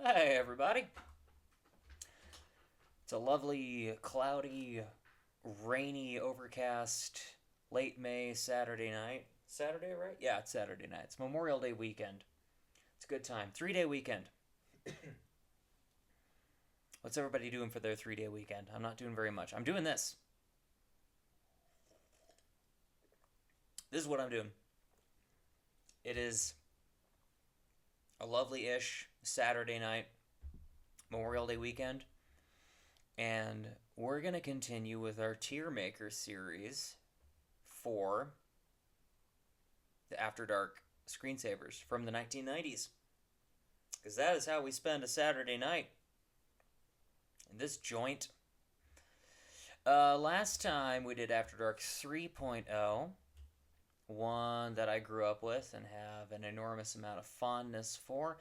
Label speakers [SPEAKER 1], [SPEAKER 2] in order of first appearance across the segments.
[SPEAKER 1] Hey, everybody. It's a lovely, cloudy, rainy, overcast, late May Saturday night. Saturday, right? Yeah, it's Saturday night. It's Memorial Day weekend. It's a good time. 3 day weekend. What's everybody doing for their 3 day weekend? I'm not doing very much. I'm doing this. This is what I'm doing. It is a lovely ish Saturday night, Memorial Day weekend, and we're going to continue with our TierMaker series for the After Dark Screensavers from the 1990s. Because that is how we spend a Saturday night in this joint. Last time we did After Dark 3.0, one that I grew up with and have an enormous amount of fondness for.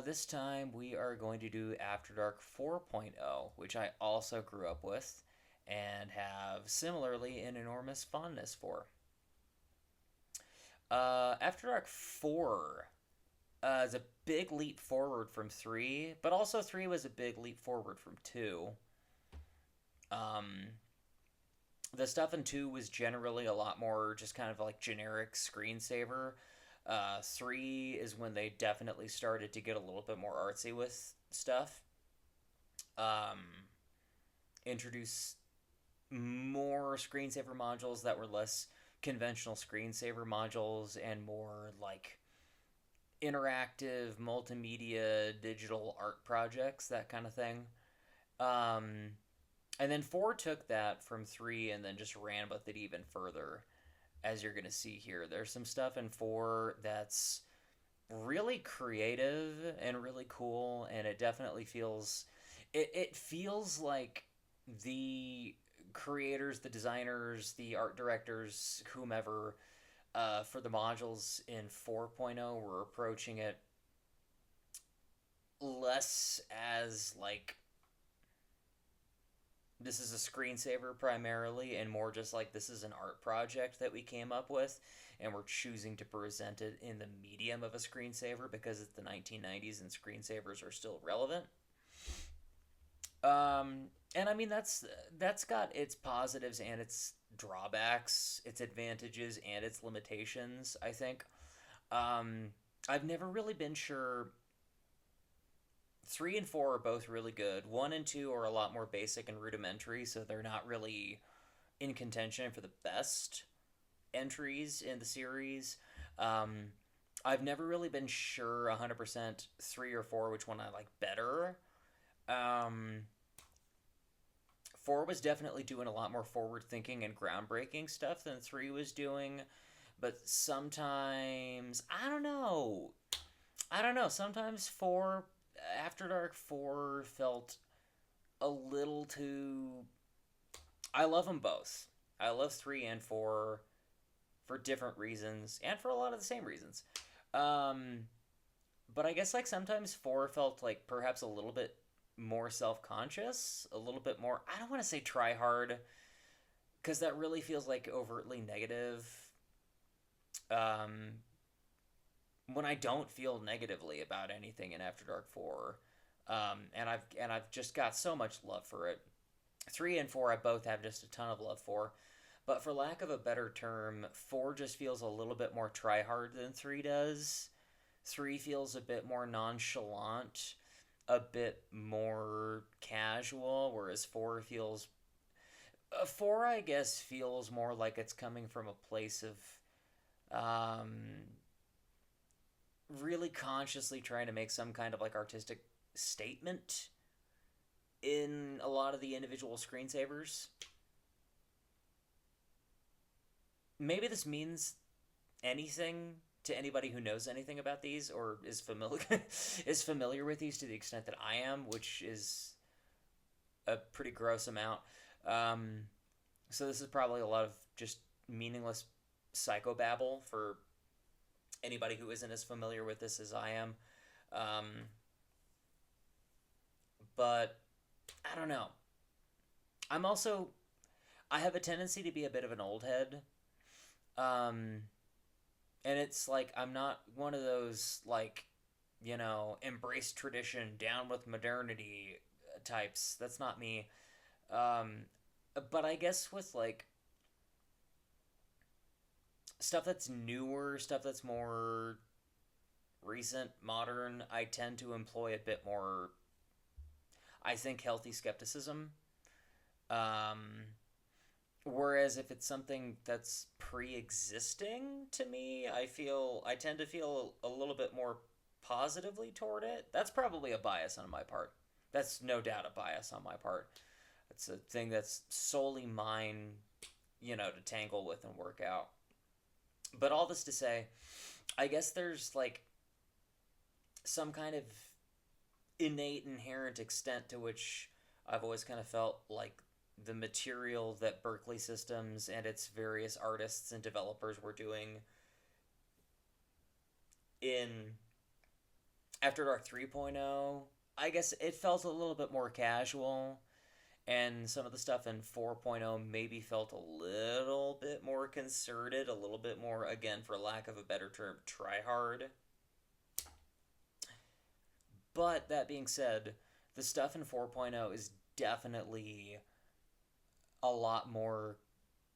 [SPEAKER 1] This time we are going to do After Dark 4.0, which I also grew up with and have similarly an enormous fondness for. After Dark 4 is a big leap forward from 3, but also 3 was a big leap forward from 2. Um, the stuff in 2 was generally a lot more just kind of like generic screensaver. 3 is when they definitely started to get a little bit more artsy with stuff. Um, introduce more screensaver modules that were less conventional screensaver modules and more like interactive multimedia digital art projects, that kind of thing. Um, and then 4 took that from 3 and then just ran with it even further, as you're going to see here. There's some stuff in 4 that's really creative and really cool, and it definitely feels. It feels like the creators, the designers, the art directors, whomever, for the modules in 4.0 were approaching it less as like this is a screensaver primarily, and more just like this is an art project that we came up with, and we're choosing to present it in the medium of a screensaver because it's the 1990s and screensavers are still relevant. And I mean that's got its positives and its drawbacks, its advantages and its limitations. I think. Um, I've never really been sure. 3 and 4 are both really good. 1 and 2 are a lot more basic and rudimentary, so they're not really in contention for the best entries in the series. Um, I've never really been sure 100% 3 or 4 which one I like better. Um, 4 was definitely doing a lot more forward thinking and groundbreaking stuff than 3 was doing, but sometimes I don't know. Sometimes 4 After Dark 4 felt a little too. I love them both. I love 3 and 4 for different reasons and for a lot of the same reasons. Um, but I guess like sometimes 4 felt like perhaps a little bit more self-conscious, a little bit more. I don't want to say try hard because that really feels like overtly negative. Um, when I don't feel negatively about anything in After Dark 4, and I've just got so much love for it. 3 and 4 I both have just a ton of love for, but for lack of a better term, 4 just feels a little bit more try hard than 3 does. 3 feels a bit more nonchalant, a bit more casual, whereas 4 I guess feels more like it's coming from a place of um, really consciously trying to make some kind of like artistic statement in a lot of the individual screensavers. Maybe this means anything to anybody who knows anything about these or is familiar is familiar with these to the extent that I am, which is a pretty gross amount. Um, so this is probably a lot of just meaningless psychobabble for anybody who isn't as familiar with this as I am. Um, but I don't know. I'm also I have a tendency to be a bit of an old head. Um, and it's like I'm not one of those like embrace tradition, down with modernity types. That's not me. Um, but I guess with like stuff that's newer, stuff that's more recent, modern, I tend to employ a bit more, I think, healthy skepticism. Um, Whereas if it's something that's pre-existing to me, I tend to feel a little bit more positively toward it. That's probably a bias on my part. That's no doubt a bias on my part. It's a thing that's solely mine, to tangle with and work out. But all this to say, I guess there's like some kind of innate, inherent extent to which I've always kind of felt like the material that Berkeley Systems and its various artists and developers were doing in After Dark 3.0, I guess it felt a little bit more casual, and some of the stuff in 4.0 maybe felt a little bit more concerted, a little bit more, again, for lack of a better term, try hard. But that being said, the stuff in 4.0 is definitely a lot more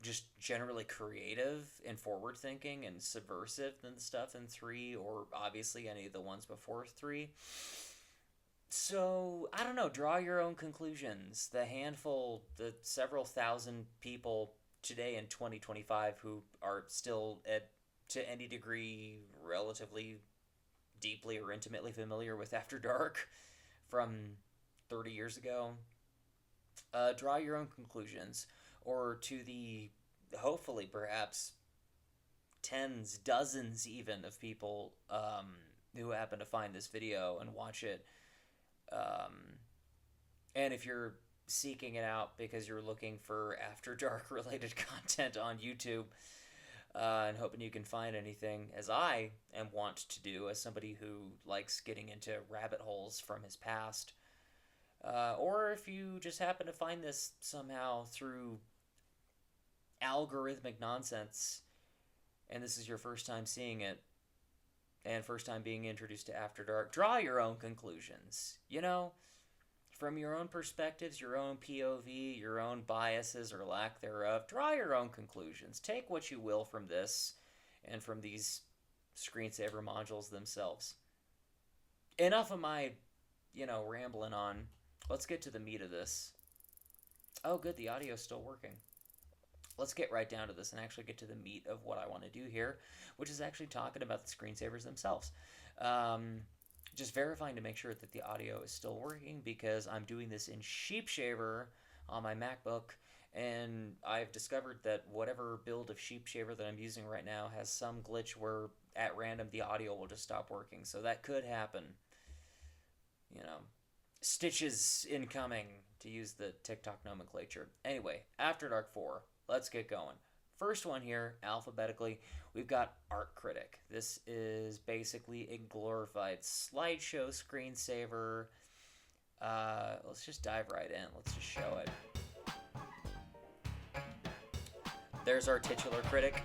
[SPEAKER 1] just generally creative and forward thinking and subversive than the stuff in 3 or obviously any of the ones before 3. So, I don't know, draw your own conclusions. The several thousand people today in 2025 who are still to any degree relatively deeply or intimately familiar with After Dark from 30 years ago, draw your own conclusions. Or to the, hopefully, perhaps, tens, dozens even of people who happen to find this video and watch it. Um, and if you're seeking it out because you're looking for After Dark related content on YouTube, and hoping you can find anything, as I am wont to do, as somebody who likes getting into rabbit holes from his past. Or if you just happen to find this somehow through algorithmic nonsense, and this is your first time seeing it, and first time being introduced to After Dark, draw your own conclusions. From your own perspectives, your own POV, your own biases or lack thereof, draw your own conclusions. Take what you will from this and from these screensaver modules themselves. Enough of my, rambling on. Let's get to the meat of this. Oh, good, the audio's still working. Let's get right down to this and actually get to the meat of what I want to do here, which is actually talking about the screensavers themselves. Just verifying to make sure that the audio is still working, because I'm doing this in Sheepshaver on my MacBook, and I've discovered that whatever build of Sheepshaver that I'm using right now has some glitch where at random the audio will just stop working. So that could happen. Stitches incoming, to use the TikTok nomenclature. Anyway, After Dark 4. Let's get going. First one here, alphabetically, we've got Art Critic. This is basically a glorified slideshow screensaver. Let's just dive right in. Let's just show it. There's our titular critic.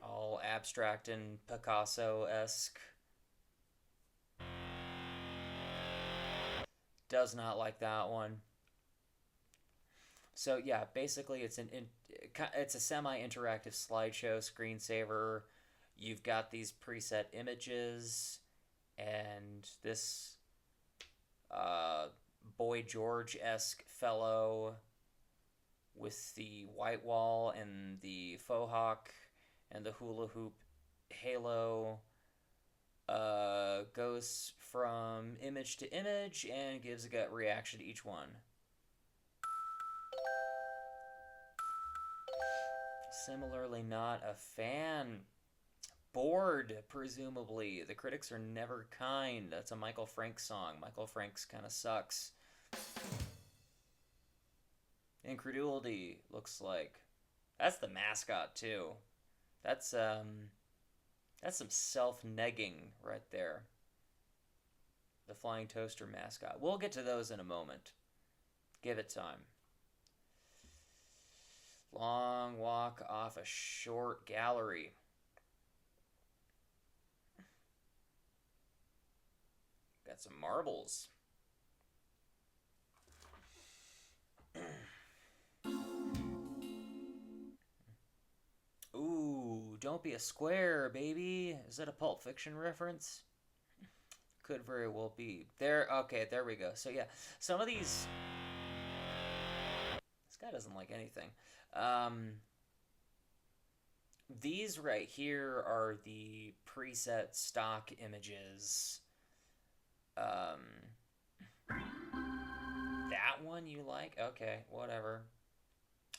[SPEAKER 1] All abstract and Picasso-esque. Does not like that one. So yeah, basically it's a semi-interactive slideshow screensaver. You've got these preset images, and this Boy George-esque fellow with the white wall and the faux hawk and the hula hoop halo goes from image to image and gives a gut reaction to each one. Similarly, not a fan. Bored, presumably. The critics are never kind. That's a Michael Franks song. Michael Franks kind of sucks. Incredulity, looks like. That's the mascot, too. That's some self-negging right there. The flying toaster mascot. We'll get to those in a moment. Give it time. Long walk off a short gallery. Got some marbles. Ooh, don't be a square, baby. Is that a Pulp Fiction reference? Could very well be. There, okay, there we go. So yeah, some of these... This guy doesn't like anything. These right here are the preset stock images. That one you like? Okay, whatever.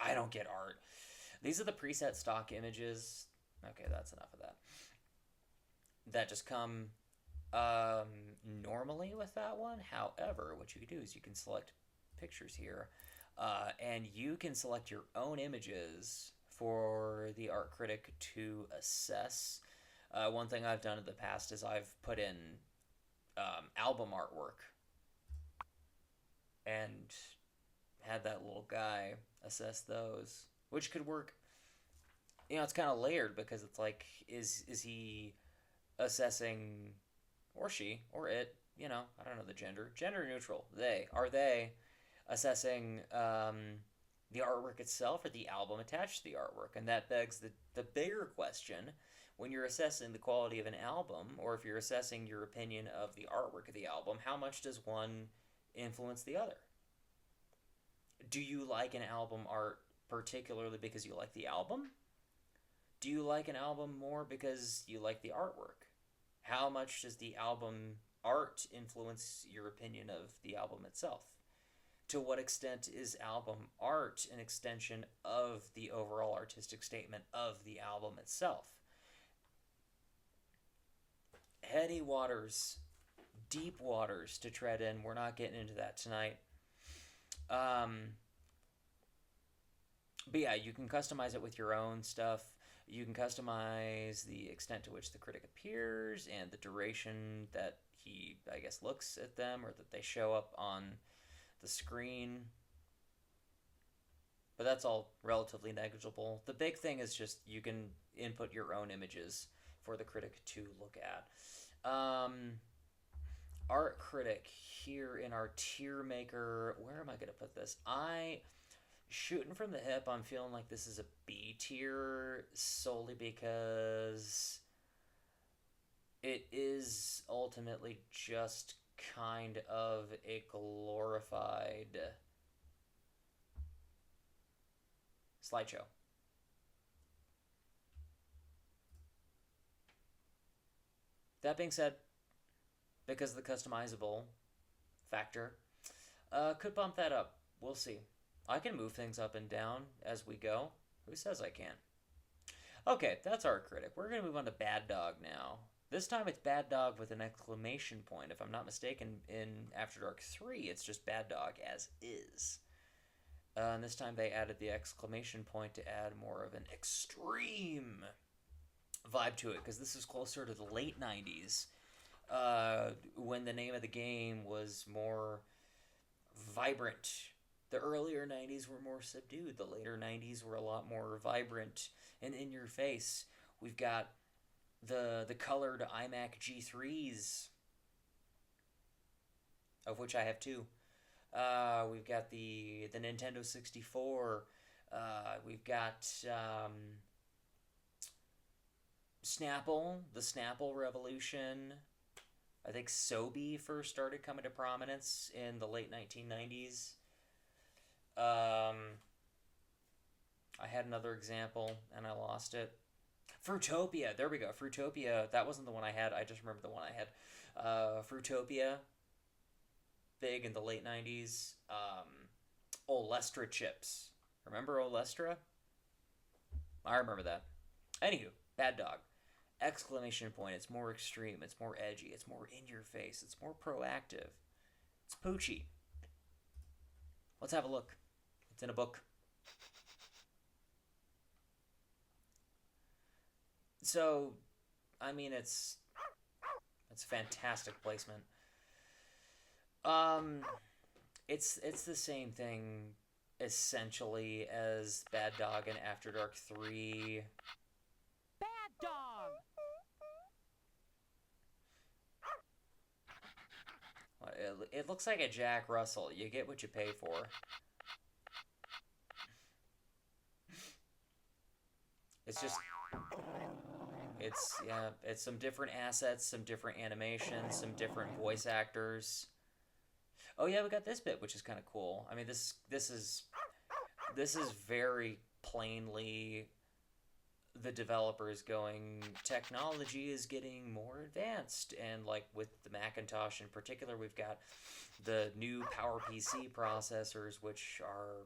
[SPEAKER 1] I don't get art. These are the preset stock images. Okay, that's enough of that. That just come normally with that one. However, what you can do is you can select pictures here, and you can select your own images for the art critic to assess. One thing I've done in the past is I've put in album artwork and had that little guy assess those, which could work. You know, it's kind of layered because it's like, is he assessing, or she, or it, you know, I don't know the gender neutral, are they assessing the artwork itself or the album attached to the artwork? And that begs the bigger question when you're assessing the quality of an album, or if you're assessing your opinion of the artwork of the album, how much does one influence the other? Do you like an album art particularly because you like the album? Do you like an album more because you like the artwork? How much does the album art influence your opinion of the album itself? To what extent is album art an extension of the overall artistic statement of the album itself? Heady waters, deep waters to tread in. We're not getting into that tonight. But yeah, you can customize it with your own stuff. You can customize the extent to which the critic appears and the duration that he, I guess, looks at them or that they show up on the screen. But that's all relatively negligible. The big thing is just you can input your own images for the critic to look at. Art critic here in our TierMaker. Where am I going to put this? Shooting from the hip, I'm feeling like this is a B tier solely because it is ultimately just kind of a glorified slideshow. That being said, because of the customizable factor, could bump that up. We'll see. I can move things up and down as we go. Who says I can't? Okay, that's Art Critic. We're going to move on to Bad Dog now. This time it's Bad Dog with an exclamation point. If I'm not mistaken, in After Dark 3, it's just Bad Dog as is. And this time they added the exclamation point to add more of an extreme vibe to it, because this is closer to the late 90s, when the name of the game was more vibrant. The earlier 90s were more subdued. The later 90s were a lot more vibrant and in your face. We've got the colored iMac G3s, of which I have two. We've got the Nintendo 64. We've got Snapple, the Snapple revolution. I think CYb3r first started coming to prominence in the late 1990s. I had another example and I lost it. Fruitopia, there we go. Fruitopia, that wasn't the one I had. I just remember the one I had. Fruitopia, big in the late 90s. Olestra chips. Remember Olestra? I remember that. Anywho, Bad Dog. Exclamation point. It's more extreme. It's more edgy. It's more in your face. It's more proactive. It's poochy. Let's have a look. It's in a book. So, I mean, it's fantastic placement. It's the same thing essentially as Bad Dog and After Dark 3.
[SPEAKER 2] Bad Dog!
[SPEAKER 1] it looks like a Jack Russell. You get what you pay for. It's just, it's some different assets, some different animations, some different voice actors. Oh yeah, we got this bit, which is kind of cool. I mean, this is very plainly the developers going, technology is getting more advanced, and like with the Macintosh in particular, we've got the new PowerPC processors, which are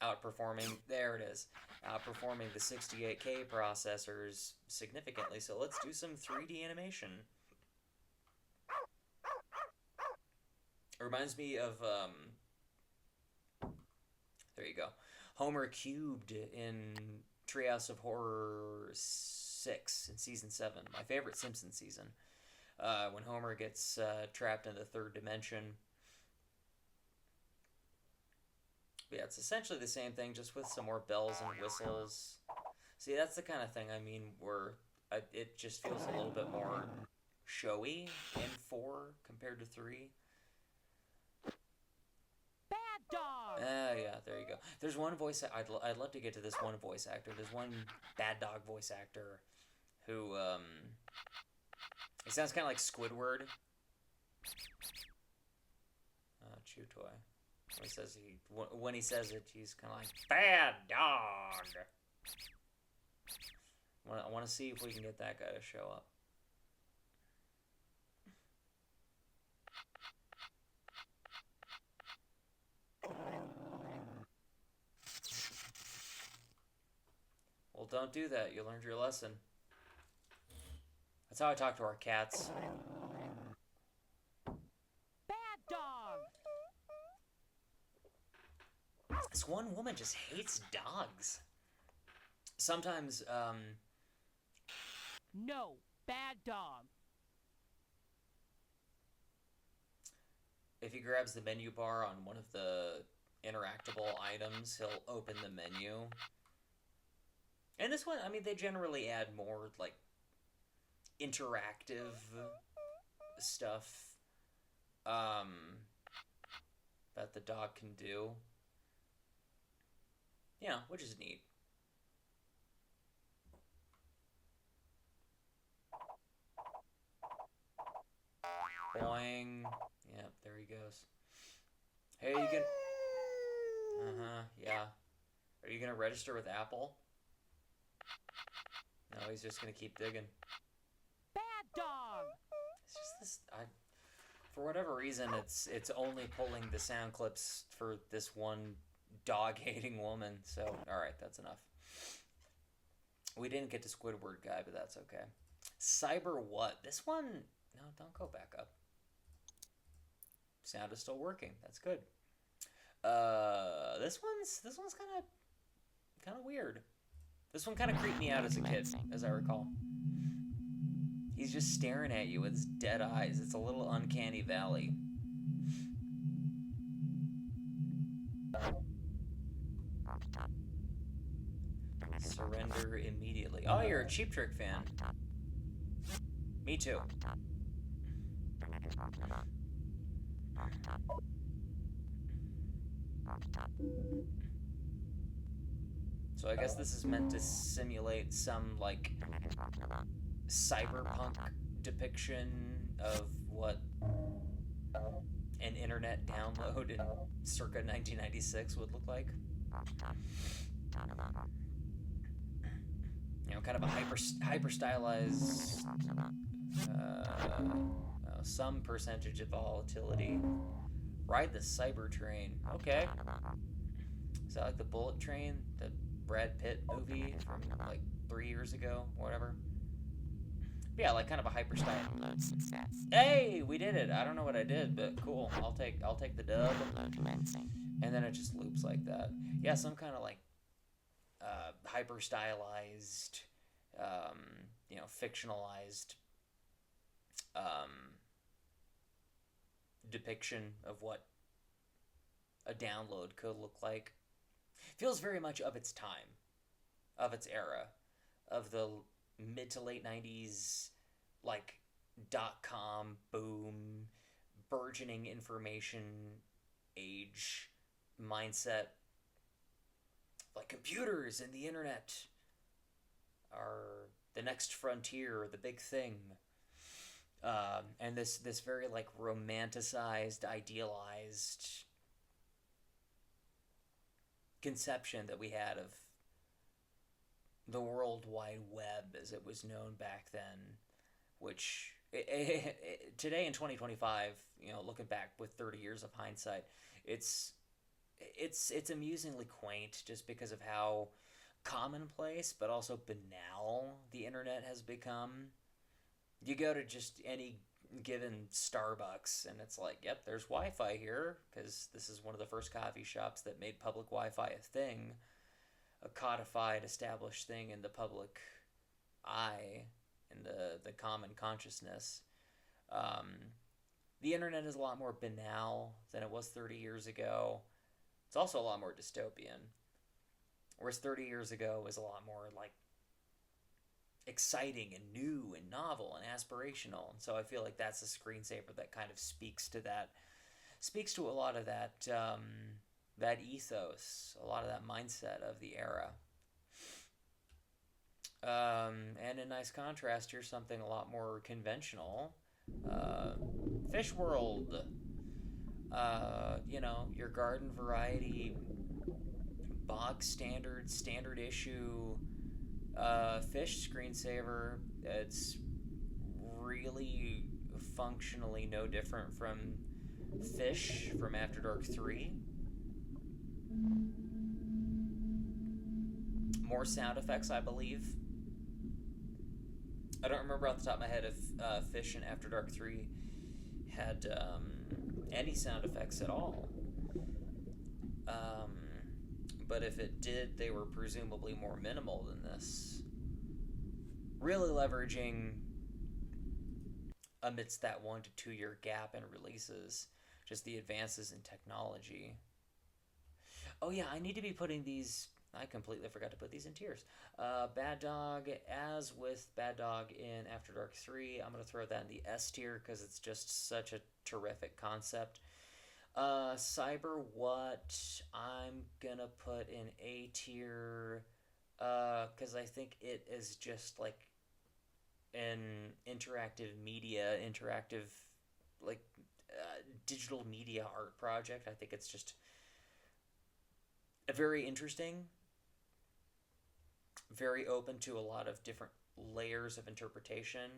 [SPEAKER 1] outperforming, there it is, outperforming the 68K processors significantly. So let's do some 3D animation. It reminds me of, there you go, Homer cubed in Treehouse of Horror 6 in Season 7, my favorite Simpsons season, when Homer gets trapped in the third dimension. But yeah, it's essentially the same thing, just with some more bells and whistles. See, that's the kind of thing I mean, where it just feels a little bit more showy in 4 compared to 3.
[SPEAKER 2] Bad dog!
[SPEAKER 1] Yeah, there you go. There's one voice, I'd love to get to this one voice actor. There's one bad dog voice actor who, it sounds kind of like Squidward. Chew toy. When he says it, he's kind of like, bad dog! I want to see if we can get that guy to show up. Well, don't do that. You learned your lesson. That's how I talk to our cats.
[SPEAKER 2] Bad dog!
[SPEAKER 1] This one woman just hates dogs. Sometimes,
[SPEAKER 2] No, bad dog.
[SPEAKER 1] if he grabs the menu bar on one of the interactable items, he'll open the menu. And this one, I mean, they generally add more, like, interactive stuff, that the dog can do. You know, which is neat. Boing. Yep, there he goes. Hey, you can... yeah. Are you gonna register with Apple? No, he's just gonna keep digging.
[SPEAKER 2] Bad dog!
[SPEAKER 1] It's just this... for whatever reason, it's only pulling the sound clips for this one dog-hating woman. So, alright, that's enough. We didn't get to Squidward guy, but that's okay. Cyber what? This one... No, don't go back up. Sound is still working. That's good. This one's kind of weird. This one kind of creeped me out as a kid, as I recall. He's just staring at you with his dead eyes. It's a little uncanny valley. Surrender immediately. Oh, you're a Cheap Trick fan. Me too. So I guess this is meant to simulate some, like, cyberpunk depiction of what an internet download in circa 1996 would look like. You know, kind of a hyper stylized, some percentage of volatility. Ride the cyber train. Okay. Is that like the Bullet Train, the Brad Pitt movie from like 3 years ago, whatever? But yeah, like kind of a hyper style. Hey, we did it. I don't know what I did, but cool. I'll take the dub. And then it just loops like that. Yeah, some kind of like hyper stylized, you know, fictionalized depiction of what a download could look like. Feels very much of its time, of its era, of the mid to late 90s, like, .com boom, burgeoning information age mindset, like computers and the internet are the next frontier, or the big thing. And this very like romanticized, idealized conception that we had of the World Wide Web as it was known back then, which today in 2025, looking back with 30 years of hindsight, it's amusingly quaint just because of how commonplace but also banal the internet has become. You go to just any given Starbucks and it's like, yep, there's Wi-Fi here, because this is one of the first coffee shops that made public Wi-Fi a thing, a codified, established thing in the public eye, in the common consciousness. The internet is a lot more banal than it was 30 years ago. It's also a lot more dystopian. Whereas 30 years ago was a lot more like exciting and new and novel and aspirational. And so I feel like that's a screensaver that kind of speaks to a lot of that that ethos, a lot of that mindset of the era. And in nice contrast, here's something a lot more conventional. Fish World. Your garden variety, bog standard issue fish screensaver. It's really functionally no different from Fish from After Dark 3. More sound effects, I believe. I don't remember off the top of my head if Fish in After Dark 3 had any sound effects at all. But if it did, they were presumably more minimal than this. Really leveraging, amidst that 1 to 2 year gap in releases, just the advances in technology. Oh yeah, I need to be putting these... I completely forgot to put these in tiers. Bad Dog, as with Bad Dog in After Dark 3, I'm going to throw that in the S tier because it's just such a terrific concept. Cyber What, I'm going to put in A tier because I think it is just like an interactive digital media art project. I think it's just a very interesting, very open to a lot of different layers of interpretation.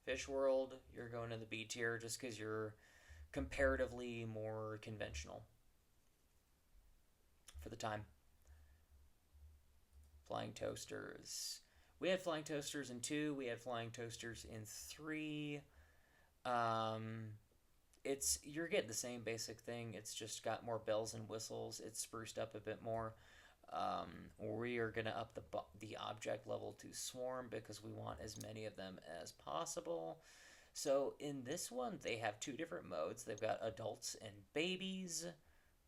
[SPEAKER 1] Fish World, you're going to the B tier just because you're comparatively more conventional for the time. Flying Toasters. We had Flying Toasters in 2. We had Flying Toasters in 3. You're getting the same basic thing. It's just got more bells and whistles. It's spruced up a bit more. We are going to up the object level to Swarm because we want as many of them as possible. So in this one, they have 2 different modes. They've got adults and babies.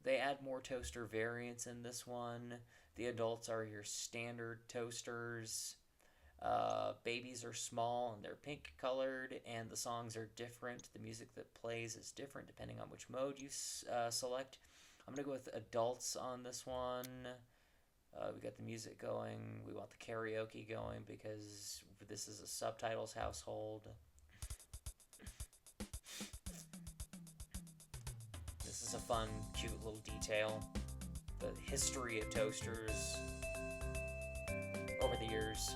[SPEAKER 1] They add more toaster variants in this one. The adults are your standard toasters. Babies are small and they're pink colored, and the songs are different. The music that plays is different depending on which mode you select. I'm going to go with adults on this one. We got the music going. We want the karaoke going because this is a subtitles household. This is a fun, cute little detail. The history of toasters over the years.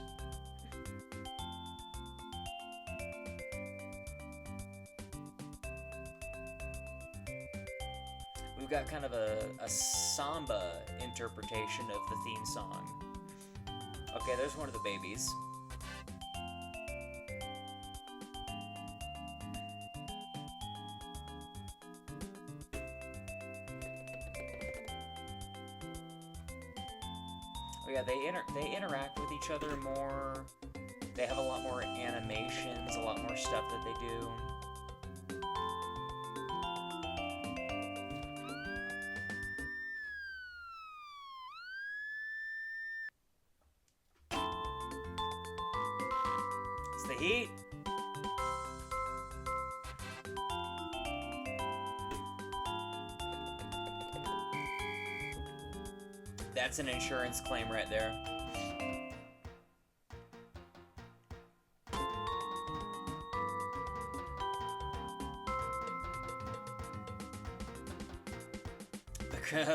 [SPEAKER 1] We've got kind of a samba interpretation of the theme song. Okay, there's one of the babies. Oh yeah, they interact with each other more. They have a lot more animations, a lot more stuff that they do. It's the heat. That's an insurance claim right there.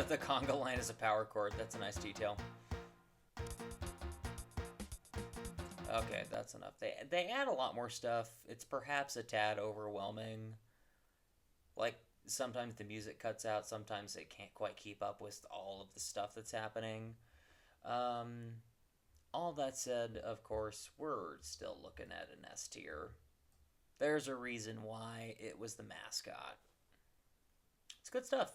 [SPEAKER 1] The conga line is a power cord. That's a nice detail. Okay, that's enough. They add a lot more stuff. It's perhaps a tad overwhelming. Like, sometimes the music cuts out. Sometimes it can't quite keep up with all of the stuff that's happening. All that said, of course, we're still looking at an S tier. There's a reason why it was the mascot. It's good stuff.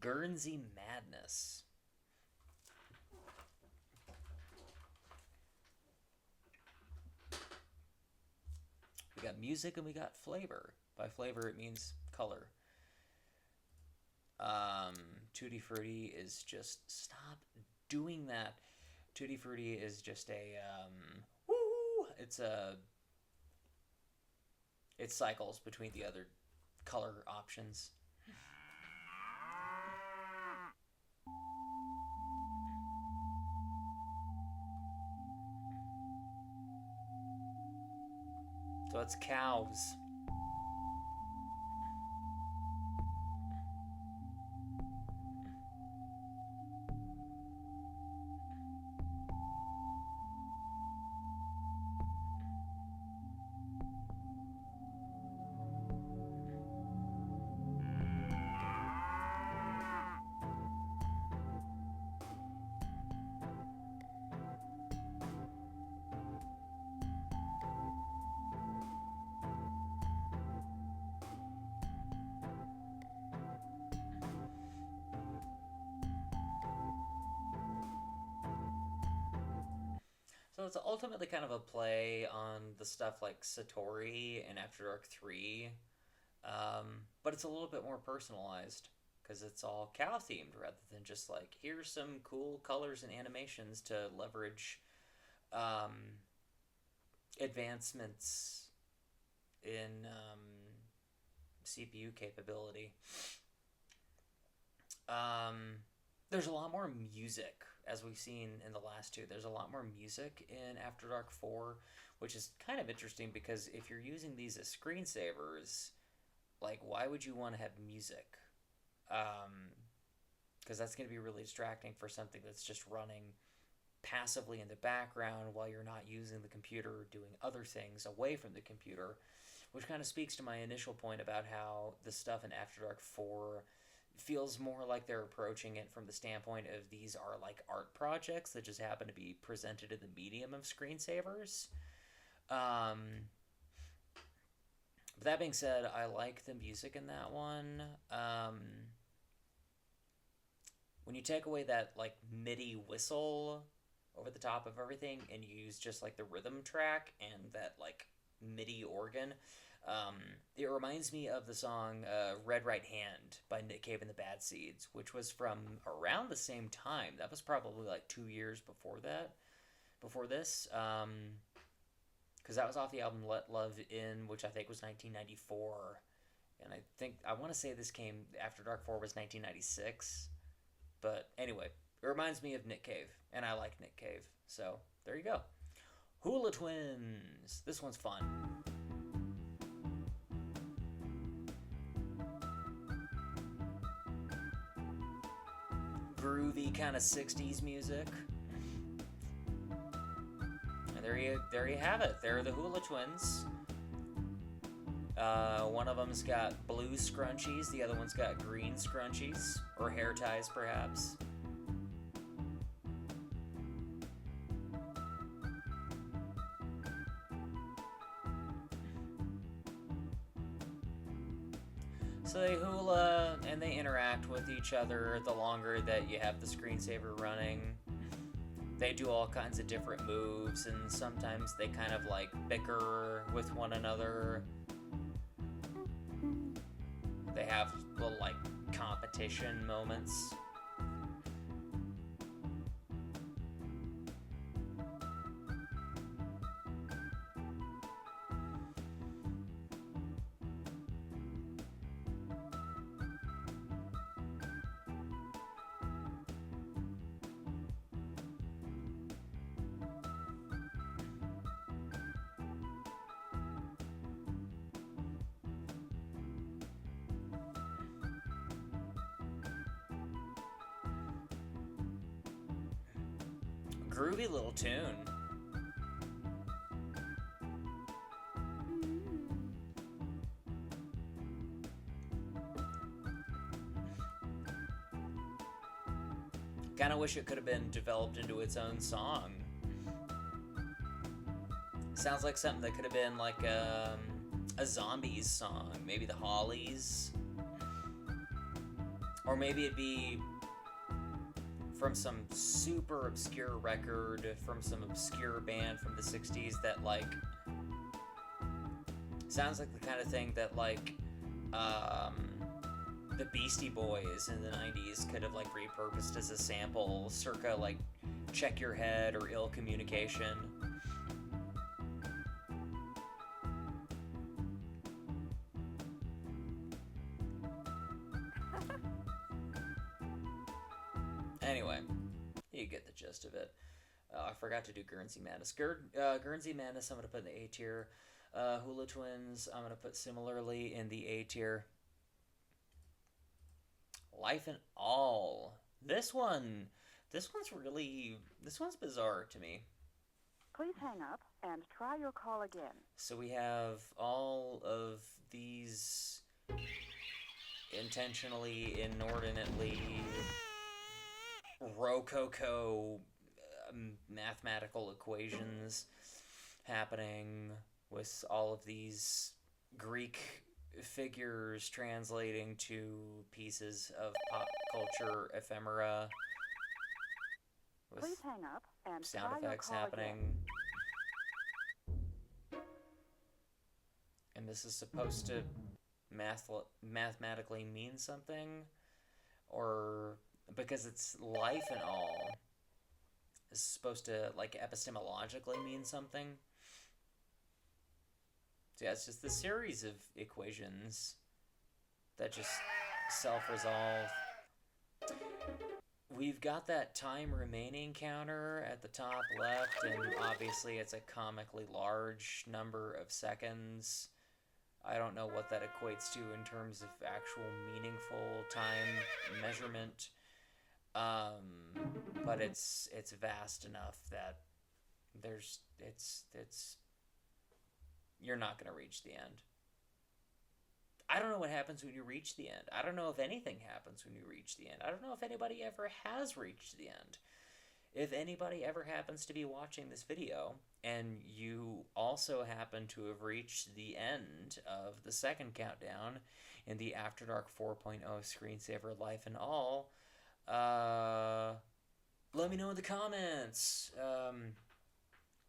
[SPEAKER 1] Guernsey Madness. We got music and we got flavor. By flavor, it means color. Tutti Frutti is just... Stop doing that. Tutti Frutti is just a... woo! It cycles between the other color options. So it's cows. So it's ultimately kind of a play on the stuff like Satori and After Dark 3, but it's a little bit more personalized because it's all cow themed rather than just like, here's some cool colors and animations to leverage advancements in CPU capability. There's a lot more music, as we've seen in the last two. There's a lot more music in After Dark 4, which is kind of interesting because if you're using these as screensavers, like, why would you want to have music? Because that's going to be really distracting for something that's just running passively in the background while you're not using the computer or doing other things away from the computer, which kind of speaks to my initial point about how the stuff in After Dark 4 feels more like they're approaching it from the standpoint of these are like art projects that just happen to be presented in the medium of screensavers. But that being said, I like the music in that one. When you take away that like MIDI whistle over the top of everything and you use just like the rhythm track and that like MIDI organ, it reminds me of the song Red Right Hand by Nick Cave and the Bad Seeds, which was from around the same time. That was probably like 2 years before this, because that was off the album Let Love In, which I think was 1994, and I want to say this came After Dark 4 was 1996, but anyway, it reminds me of Nick Cave, and I like Nick Cave, so there you go. Hula Twins. This one's fun. Groovy kind of 60s music. And there you have it. There are the Hula Twins. One of them's got blue scrunchies, the other one's got green scrunchies, or hair ties perhaps. So they hula and they interact with each other the longer that you have the screensaver running. They do all kinds of different moves, and sometimes they kind of like bicker with one another. They have little like competition moments. Groovy little tune. Kind of wish it could have been developed into its own song. Sounds like something that could have been like a Zombies song. Maybe the Hollies. Or maybe it'd be from some super obscure record from some obscure band from the 60s that, like, sounds like the kind of thing that, like, the Beastie Boys in the 90s could have, like, repurposed as a sample circa, like, Check Your Head or Ill Communication. Anyway, you get the gist of it. I forgot to do Guernsey Madness. Guernsey Madness I'm going to put in the A tier. Hula Twins I'm going to put similarly in the A tier. Life in All. This one's bizarre to me.
[SPEAKER 3] Please hang up and try your call again.
[SPEAKER 1] So we have all of these intentionally, inordinately rococo mathematical equations happening with all of these Greek figures translating to pieces of pop culture ephemera with
[SPEAKER 3] Please hang up and
[SPEAKER 1] sound
[SPEAKER 3] try
[SPEAKER 1] effects
[SPEAKER 3] your call
[SPEAKER 1] happening. And this is supposed to mathematically mean something, or because it's life and all, is supposed to, like, epistemologically mean something. So yeah, it's just the series of equations that just self-resolve. We've got that time remaining counter at the top left, and obviously it's a comically large number of seconds. I don't know what that equates to in terms of actual meaningful time measurement, but it's vast enough that you're not going to reach the end. I don't know what happens when you reach the end. I don't know if anything happens when you reach the end. I don't know if anybody ever has reached the end. If anybody ever happens to be watching this video and you also happen to have reached the end of the second countdown in the After Dark 4.0 Screensaver Life and All, let me know in the comments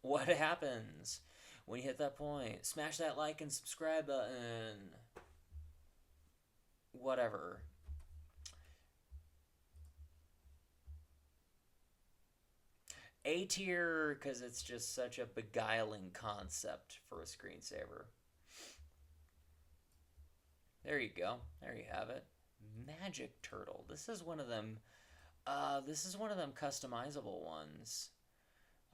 [SPEAKER 1] what happens when you hit that point. Smash that like and subscribe button. Whatever. A tier, because it's just such a beguiling concept for a screensaver. There you go. There you have it. Magic Turtle. This is one of them. This is one of them customizable ones.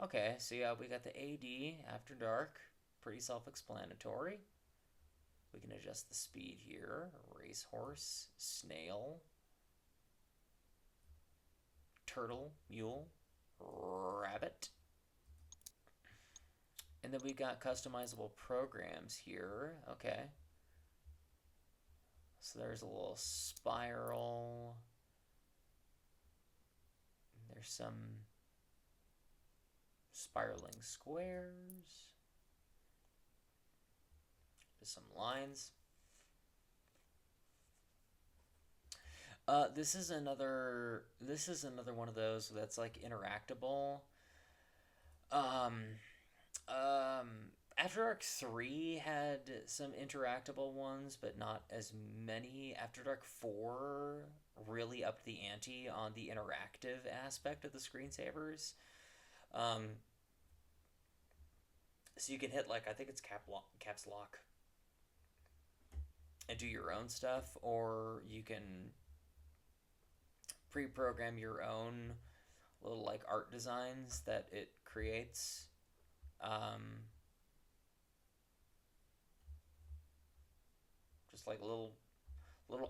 [SPEAKER 1] Okay, so yeah, we got the AD After Dark. Pretty self-explanatory. We can adjust the speed here. Racehorse, snail, turtle, mule, rabbit. And then we got customizable programs here. Okay. So there's a little spiral. There's some spiraling squares. Just some lines. This is another one of those that's like interactable. After Dark 3 had some interactable ones, but not as many. After Dark 4 really upped the ante on the interactive aspect of the screensavers. So you can hit, like, I think it's caps lock and do your own stuff, or you can pre-program your own little, like, art designs that it creates. Just like little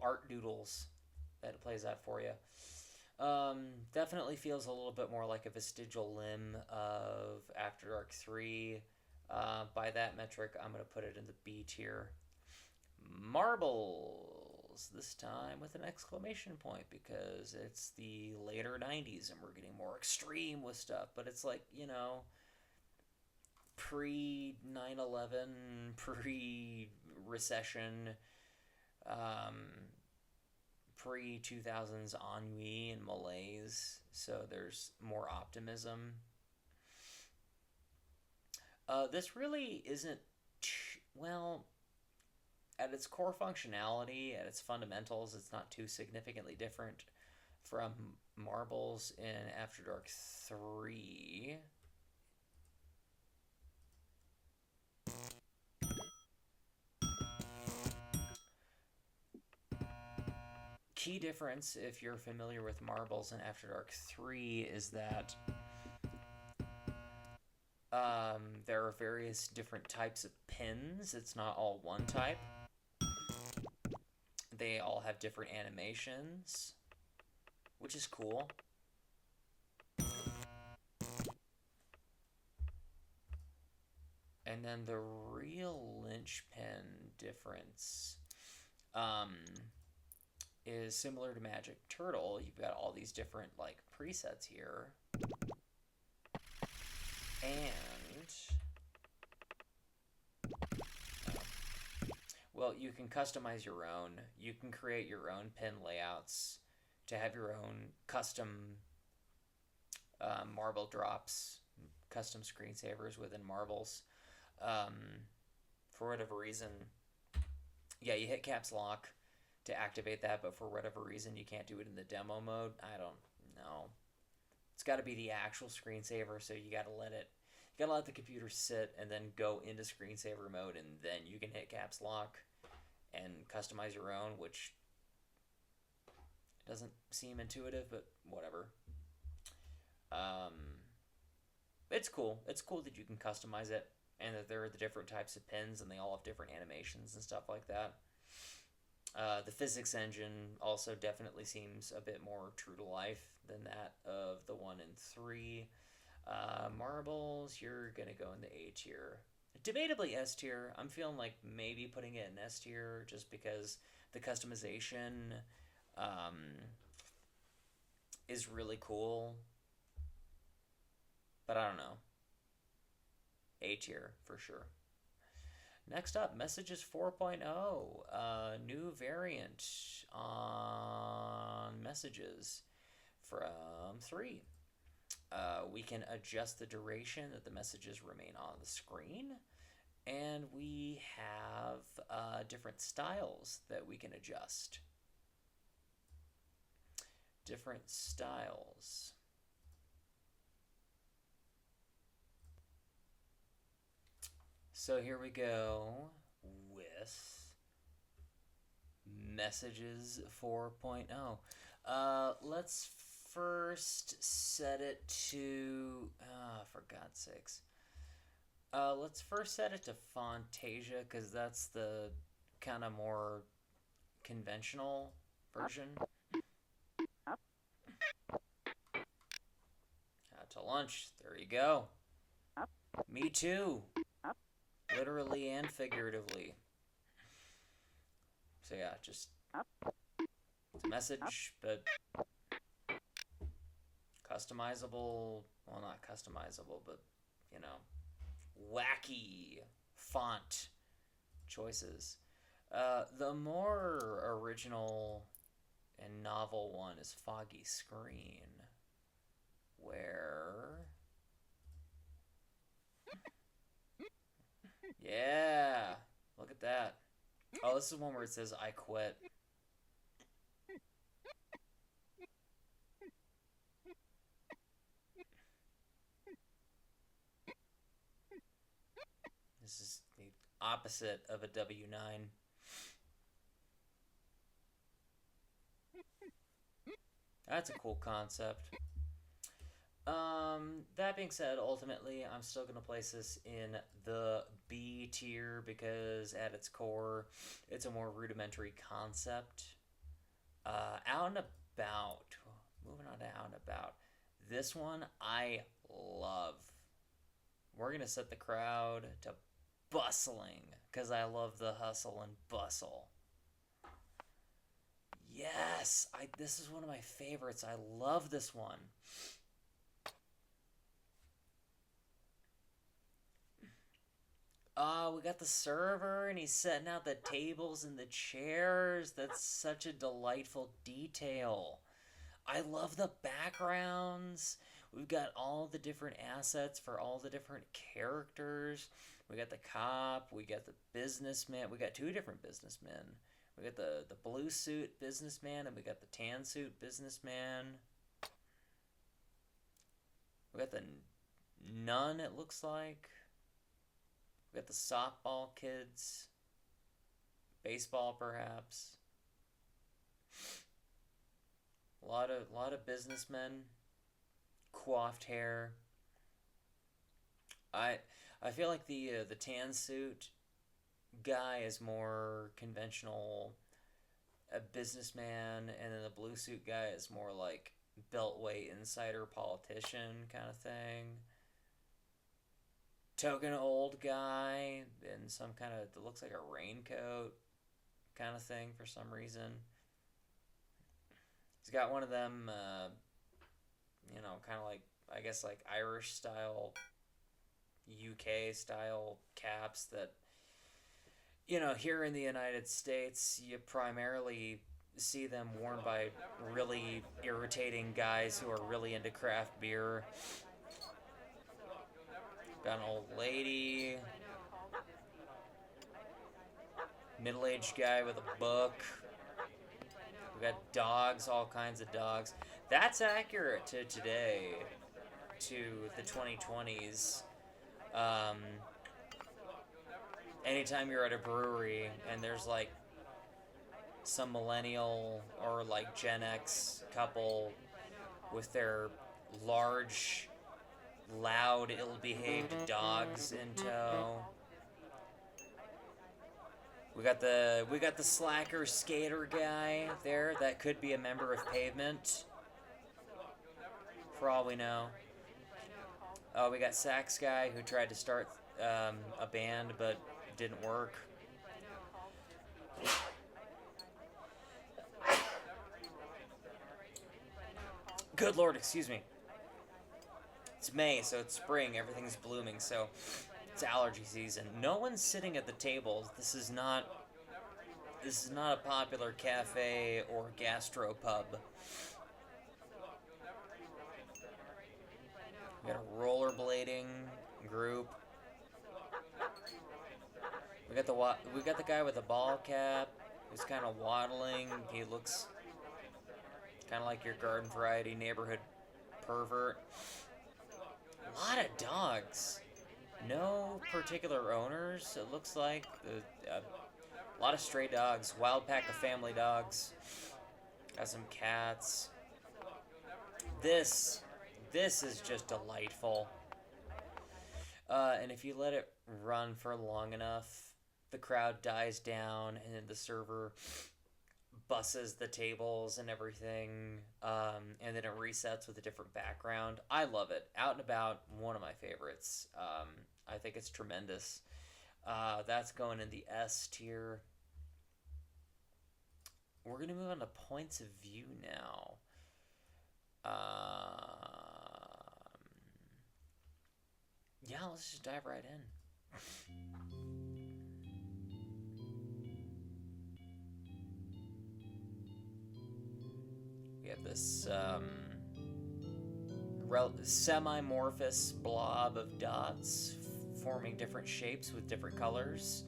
[SPEAKER 1] art doodles that it plays out for you. Definitely feels a little bit more like a vestigial limb of After Dark 3. By that metric, I'm going to put it in the B tier. Marbles, this time with an exclamation point because it's the later 90s and we're getting more extreme with stuff. But it's like, you know, pre 9/11, pre recession, pre 2000s ennui and malaise, so there's more optimism. This really isn't, well, at its core functionality, at its fundamentals, it's not too significantly different from Marbles in After Dark 3. Key difference, if you're familiar with Marbles in After Dark 3, is that there are various different types of pins. It's not all one type. They all have different animations, which is cool. And then the real linchpin difference is similar to Magic Turtle. You've got all these different like presets here. And well, you can customize your own. You can create your own pin layouts to have your own custom marble drops, custom screensavers within marbles. For whatever reason, yeah, you hit caps lock to activate that, but for whatever reason you can't do it in the demo mode. I don't know. It's got to be the actual screensaver, so you got to let the computer sit and then go into screensaver mode, and then you can hit caps lock and customize your own, which doesn't seem intuitive, but whatever. It's cool. It's cool that you can customize it, and that there are the different types of pins, and they all have different animations and stuff like that. The physics engine also definitely seems a bit more true to life than that of the 1 and 3. Marbles, you're going to go in the A tier. Debatably S tier. I'm feeling like maybe putting it in S tier just because the customization is really cool. But I don't know. A tier for sure. Next up, Messages 4.0, new variant on Messages from 3. We can adjust the duration that the messages remain on the screen, and we have different styles that we can adjust. Different styles. So here we go with Messages 4.0. Let's first set it to, for God's sakes. Let's first set it to Fantasia, because that's the kind of more conventional version. Out to lunch. There you go. Me too. Literally and figuratively. So yeah, just it's a message, but customizable. Well, not customizable, but, you know, wacky font choices. The more original and novel one is Foggy Screen, where... Yeah, look at that. Oh, this is one where it says, I quit. This is the opposite of a W9. That's a cool concept. That being said, ultimately, I'm still going to place this in the B tier because at its core, it's a more rudimentary concept. Out and about, moving on to Out and About. This one I love. We're going to set the crowd to bustling because I love the hustle and bustle. Yes, this is one of my favorites. I love this one. We got the server, and he's setting out the tables and the chairs. That's such a delightful detail. I love the backgrounds. We've got all the different assets for all the different characters. We got the cop. We got the businessman. We got two different businessmen. We got the blue suit businessman, and we got the tan suit businessman. We got the nun, it looks like. We got the softball kids. Baseball, perhaps. A lot of businessmen. Coiffed hair. I feel like the tan suit guy is more conventional, a businessman, and then the blue suit guy is more like beltway insider politician kind of thing. Token old guy in some kind of, it looks like a raincoat kind of thing for some reason. He's got one of them, kind of like, I guess like Irish style, UK style caps that, here in the United States, you primarily see them worn by really irritating guys who are really into craft beer. Got an old lady. Middle-aged guy with a book. We got dogs, all kinds of dogs. That's accurate to today, to the 2020s. Anytime you're at a brewery and there's like some millennial or like Gen X couple with their large, loud, ill-behaved dogs in tow. We got the slacker skater guy there that could be a member of Pavement, for all we know. Oh, we got sax guy who tried to start a band but didn't work. Good Lord, excuse me. It's May, so it's spring. Everything's blooming, so it's allergy season. No one's sitting at the tables. This is not a popular cafe or gastropub. We got a rollerblading group. We got the guy with the ball cap who's kind of waddling. He looks kind of like your garden variety neighborhood pervert. A lot of dogs. No particular owners, it looks like. A lot of stray dogs. Wild pack of family dogs. Got some cats. This is just delightful. And if you let it run for long enough, the crowd dies down, and then the server busses the tables and everything, and then it resets with a different background. I love it. Out and About, one of my favorites. I think it's tremendous. That's going in the S tier. We're going to move on to points of view now. Yeah, let's just dive right in. We have this semi-morphous blob of dots forming different shapes with different colors.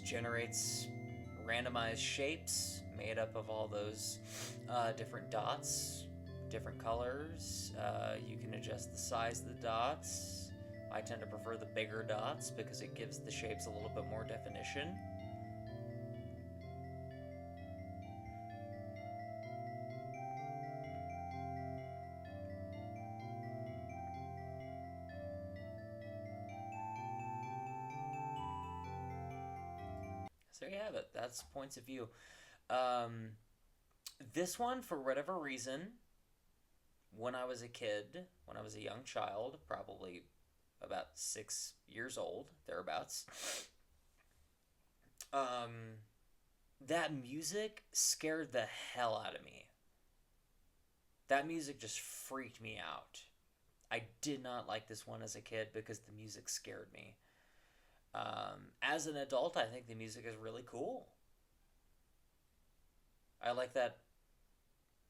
[SPEAKER 1] Generates randomized shapes made up of all those different dots, different colors. You can adjust the size of the dots. I tend to prefer the bigger dots because it gives the shapes a little bit more definition. So there you have it. That's points of view. This one, for whatever reason, when I was a kid, when I was a young child, probably about 6 years old, thereabouts, that music scared the hell out of me. That music just freaked me out. I did not like this one as a kid because the music scared me. As an adult, I think the music is really cool. I like that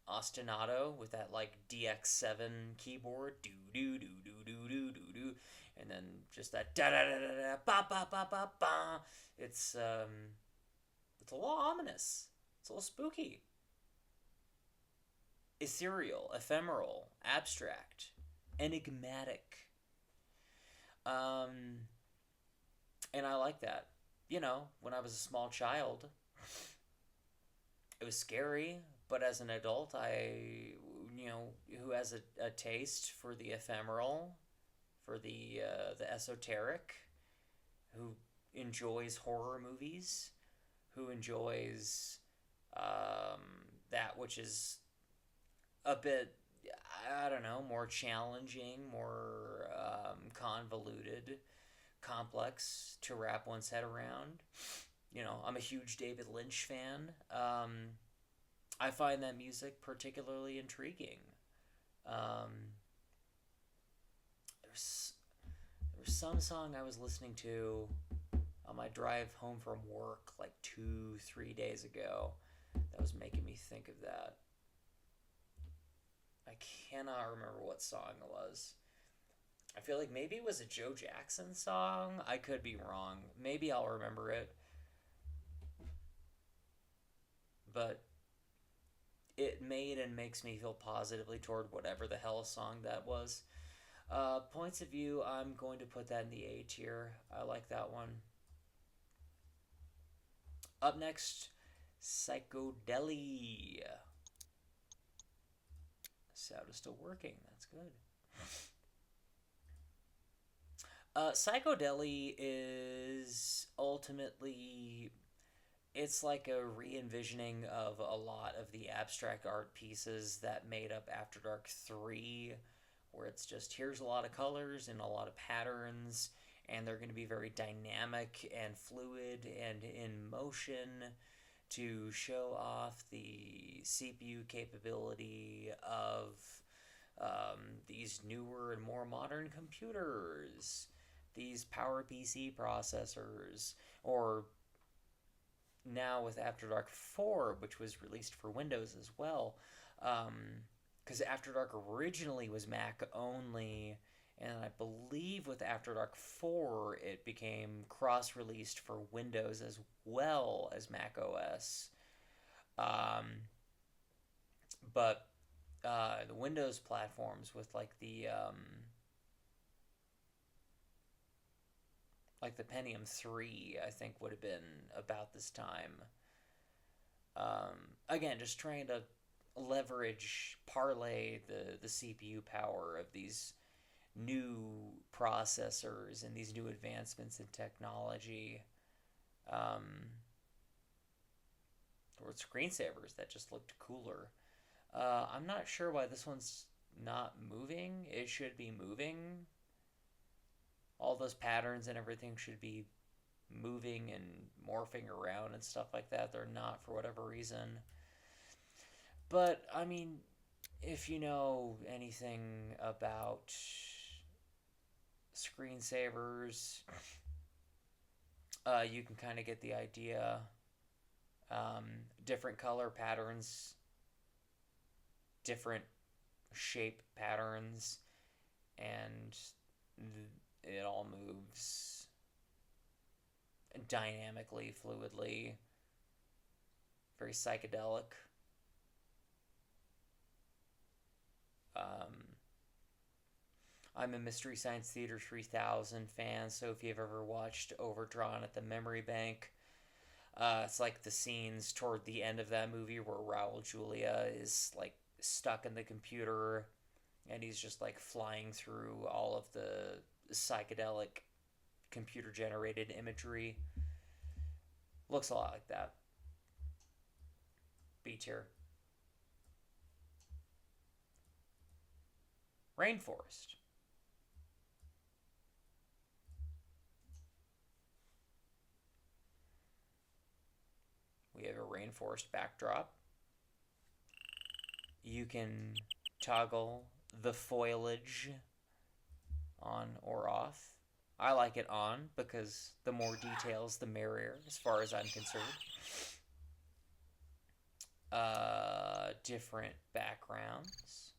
[SPEAKER 1] ostinato with that like DX7 keyboard, do do do do do do do do, and then just that da da da da da ba ba ba ba ba. It's a little ominous. It's a little spooky. Ethereal, ephemeral, abstract, enigmatic. And I like that. You know, when I was a small child, it was scary, but as an adult, who has a taste for the ephemeral, for the esoteric, who enjoys horror movies, who enjoys that which is a bit, I don't know, more challenging, more convoluted, complex to wrap one's head around. You know, I'm a huge David Lynch fan. I find that music particularly intriguing. There's some song I was listening to on my drive home from work like 2-3 days ago that was making me think of that. I cannot remember what song it was. I feel like maybe it was a Joe Jackson song. I could be wrong. Maybe I'll remember it. But it made and makes me feel positively toward whatever the hell song that was. Points of view, I'm going to put that in the A tier. I like that one. Up next, Deli. Sound is still working. That's good. Deli is ultimately, it's like a re-envisioning of a lot of the abstract art pieces that made up After Dark 3, where it's just, here's a lot of colors and a lot of patterns, and they're going to be very dynamic and fluid and in motion to show off the CPU capability of these newer and more modern computers, these PowerPC processors, or now with After Dark 4, which was released for Windows as well, because After Dark originally was Mac only, and I believe with After Dark 4 it became cross-released for Windows as well as Mac OS. But the Windows platforms with like the Pentium 3, I think, would have been about this time. Again, just trying to parlay the CPU power of these new processors and these new advancements in technology. Or screensavers that just looked cooler. I'm not sure why this one's not moving. It should be moving. All those patterns and everything should be moving and morphing around and stuff like that. They're not for whatever reason. But, I mean, if you know anything about screensavers, you can kind of get the idea. Different color patterns, different shape patterns, and it all moves dynamically, fluidly, very psychedelic. I'm a Mystery Science Theater 3000 fan, so if you've ever watched Overdrawn at the Memory Bank, it's like the scenes toward the end of that movie where Raul Julia is like stuck in the computer and he's just like flying through all of the psychedelic computer generated imagery. Looks a lot like that. B tier. Rainforest. We have a rainforest backdrop. You can toggle the foliage on or off. I like it on because the more details, the merrier, as far as I'm concerned. Different backgrounds.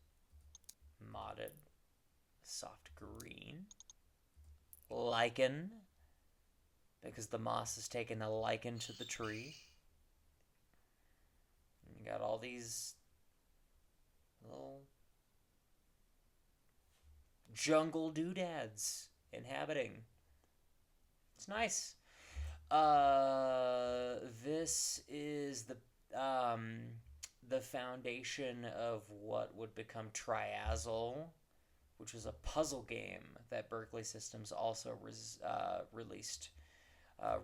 [SPEAKER 1] Modded. Soft green. Lichen. Because the moss has taken a lichen to the tree. And you got all these little jungle doodads inhabiting. It's nice. This is the foundation of what would become Triazle, which was a puzzle game that Berkeley Systems also released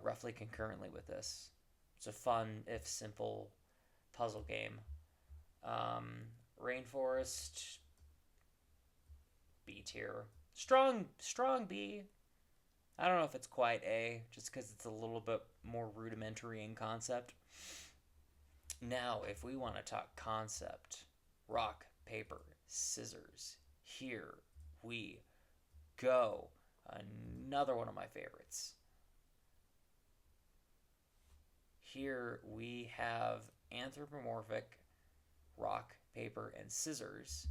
[SPEAKER 1] roughly concurrently with this. It's a fun, if simple, puzzle game. Rainforest, B tier. Strong B. I don't know if it's quite A, just because it's a little bit more rudimentary in concept. Now, if we want to talk concept, rock, paper, scissors, here we go. Another one of my favorites. Here we have anthropomorphic rock, paper, and scissors,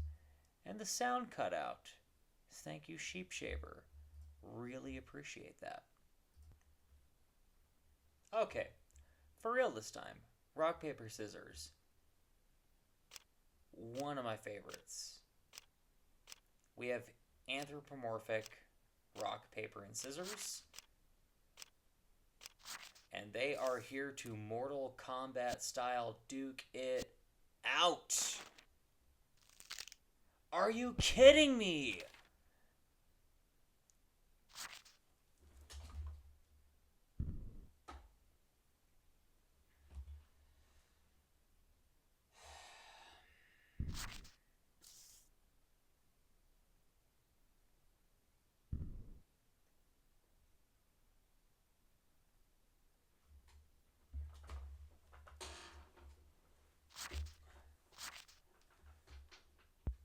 [SPEAKER 1] and the sound cutout. Thank you, Sheep Shaver. Really appreciate that. Okay, for real this time. Rock, paper, scissors. One of my favorites. We have anthropomorphic rock, paper, and scissors. And they are here to Mortal Kombat style duke it out. Are you kidding me?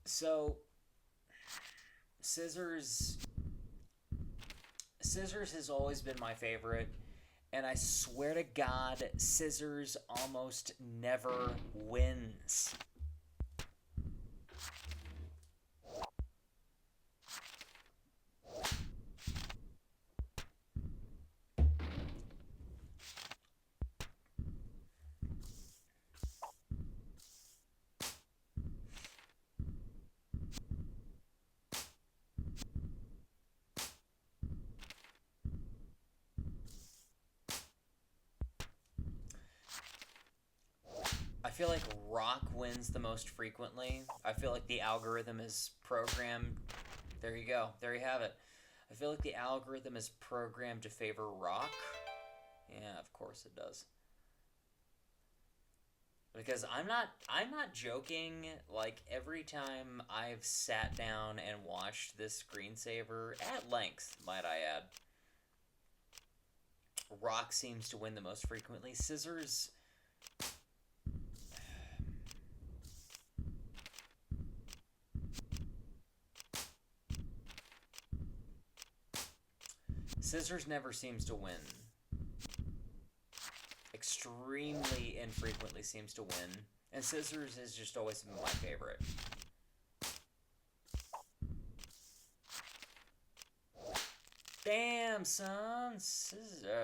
[SPEAKER 1] So, Scissors has always been my favorite, and I swear to God, Scissors almost never wins. I feel like rock wins the most frequently. I feel like the algorithm is programmed. There you go. There you have it. I feel like the algorithm is programmed to favor rock. Yeah, of course it does. Because I'm not joking. Like, every time I've sat down and watched this screensaver, at length, might I add, rock seems to win the most frequently. Scissors... Scissors never seems to win. Extremely infrequently seems to win. And Scissors is just always been my favorite. Damn, son.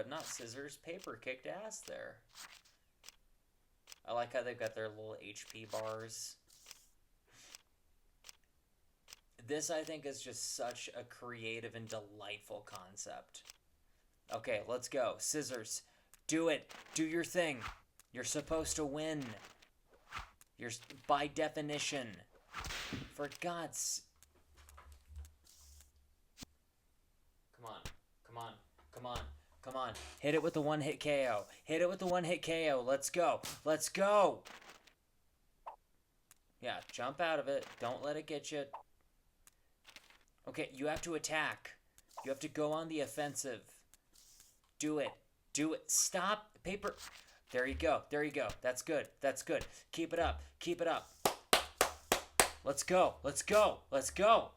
[SPEAKER 1] Not Scissors. Paper kicked ass there. I like how they've got their little HP bars. This, I think, is just such a creative and delightful concept. Okay, let's go. Scissors. Do it. Do your thing. You're supposed to win. You're, by definition. For God's... Come on. Come on. Come on. Come on. Hit it with the one-hit KO. Hit it with the one-hit KO. Let's go. Let's go. Yeah, jump out of it. Don't let it get you. Okay, you have to attack. You have to go on the offensive. Do it. Do it. Stop. Paper. There you go. There you go. That's good. That's good. Keep it up. Keep it up. Let's go. Let's go. Let's go.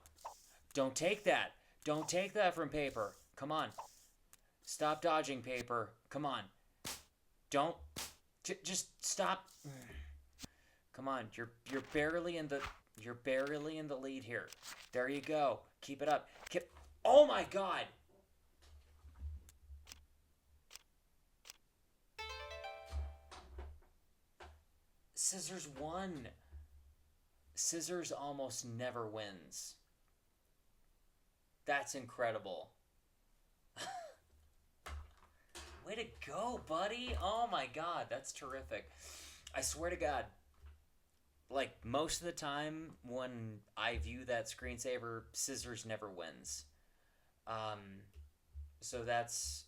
[SPEAKER 1] Don't take that. Don't take that from Paper. Come on. Stop dodging, Paper. Come on. Don't. Just stop. Come on. You're barely in the lead here. There you go. Keep it up. Oh my God. Scissors won. Scissors almost never wins. That's incredible. Way to go, buddy. Oh my God, that's terrific. I swear to God, like most of the time when I view that screensaver, Scissors never wins. So that's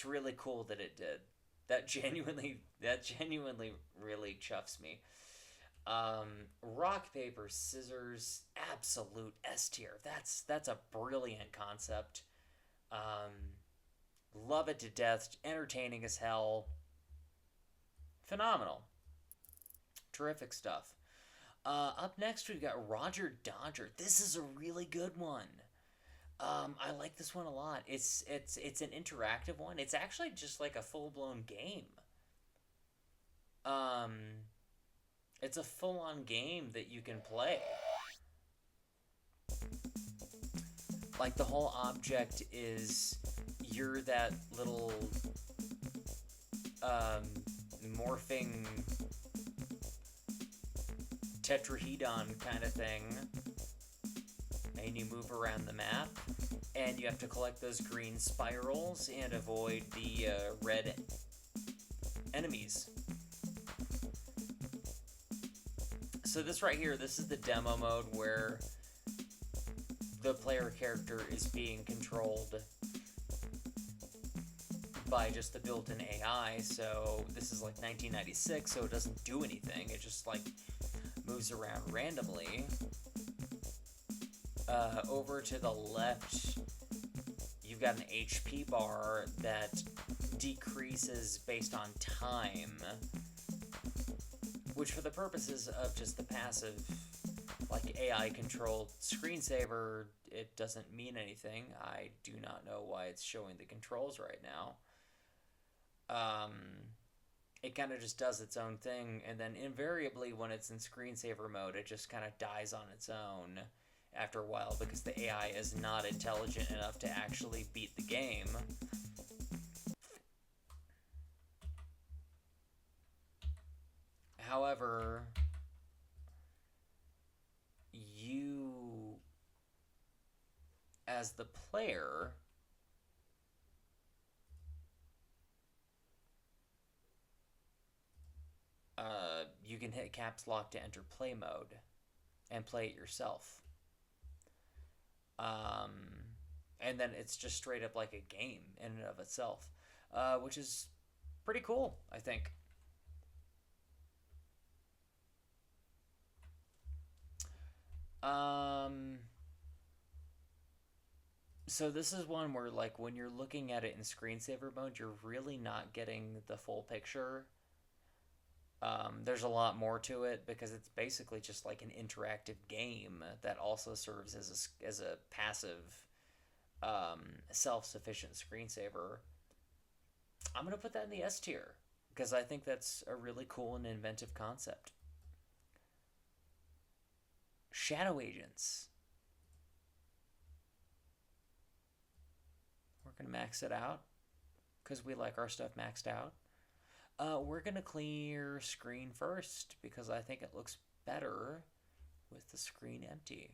[SPEAKER 1] really cool that it did. That genuinely really chuffs me. Rock, paper, scissors, absolute S tier. That's a brilliant concept. Love it to death. Entertaining as hell. Phenomenal. Terrific stuff. Up next we've got Roger Dodger. This is a really good one. I like this one a lot. It's an interactive one. It's actually just like a full-blown game. It's a full-on game that you can play. Like the whole object is you're that little morphing tetrahedron kind of thing. And you move around the map, and you have to collect those green spirals and avoid the red enemies. So this right here, this is the demo mode where the player character is being controlled by just the built-in AI. So this is like 1996, so it doesn't do anything. It just like moves around randomly. Over to the left, you've got an HP bar that decreases based on time, which for the purposes of just the passive, like AI-controlled screensaver, it doesn't mean anything. I do not know why it's showing the controls right now. It kind of just does its own thing, and then invariably when it's in screensaver mode, it just kind of dies on its own after a while because the AI is not intelligent enough to actually beat the game. However, you, as the player, you can hit caps lock to enter play mode and play it yourself. And then it's just straight up like a game in and of itself, which is pretty cool, I think. So this is one where, like, when you're looking at it in screensaver mode, you're really not getting the full picture. There's a lot more to it because it's basically just like an interactive game that also serves as a passive, self-sufficient screensaver. I'm going to put that in the S tier because I think that's a really cool and inventive concept. Shadow Agents. We're going to max it out because we like our stuff maxed out. We're going to clear screen first because I think it looks better with the screen empty.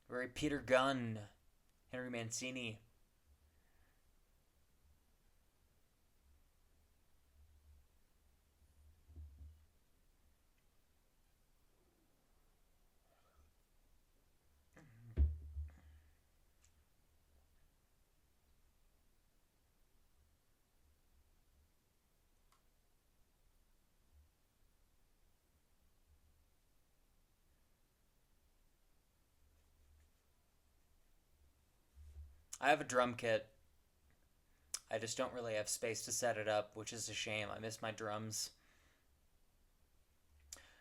[SPEAKER 1] Very Peter Gunn, Henry Mancini. I have a drum kit. I just don't really have space to set it up, which is a shame. I miss my drums.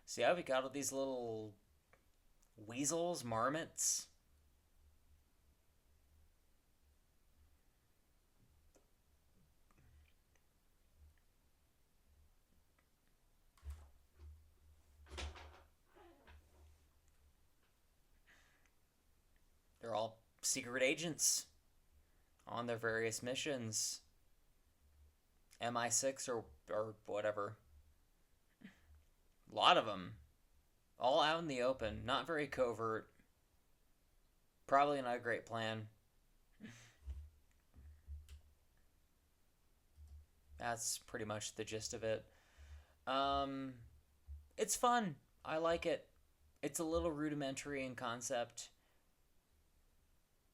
[SPEAKER 1] See how we got all these little weasels, marmots? They're all secret agents on their various missions. MI6 or whatever. A lot of them. All out in the open. Not very covert. Probably not a great plan. That's pretty much the gist of it. It's fun. I like it. It's a little rudimentary in concept.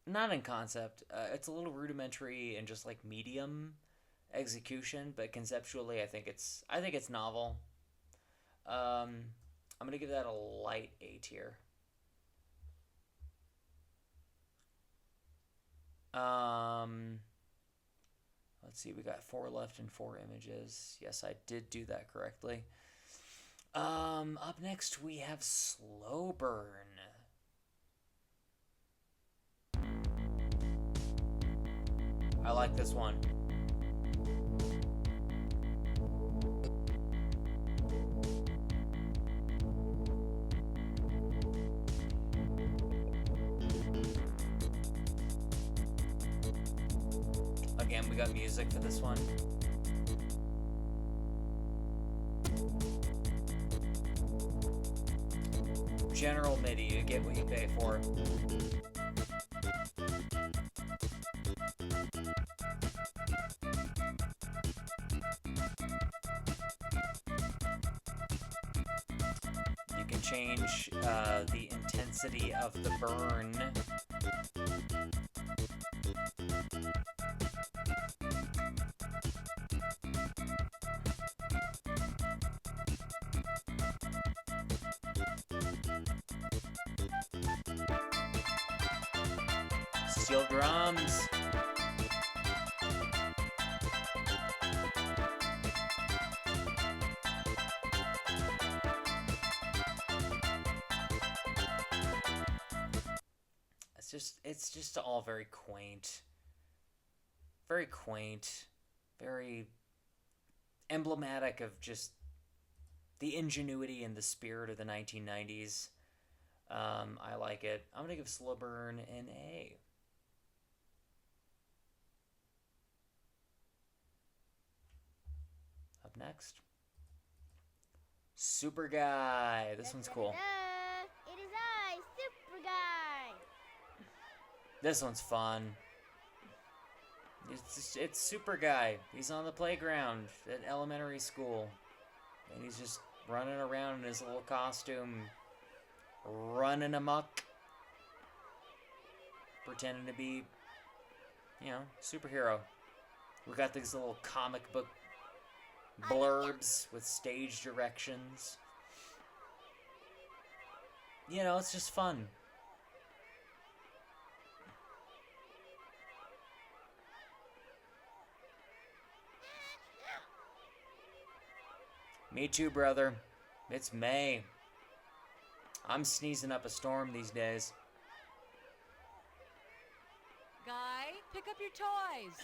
[SPEAKER 1] Not in concept. It's a little rudimentary in just like medium execution, but conceptually, I think it's novel. I'm gonna give that a light A tier. Let's see. We got 4 left and 4 images. Yes, I did do that correctly. Up next we have Slow Burn. I like this one. Again, we got music for this one. General MIDI, you get what you pay for. You can change the intensity of the burn. Steel drums. It's just all very quaint. Very quaint. Very emblematic of just the ingenuity and the spirit of the 1990s. I like it. I'm gonna give Slow Burn an A. Up next, Super Guy. This one's cool.
[SPEAKER 4] It is I, Super Guy.
[SPEAKER 1] This one's fun. It's Super Guy. He's on the playground at elementary school, and he's just running around in his little costume, running amok, pretending to be, superhero. We got these little comic book blurbs with stage directions. It's just fun. Me too, brother. It's May. I'm sneezing up a storm these days.
[SPEAKER 2] Guy, pick up your toys.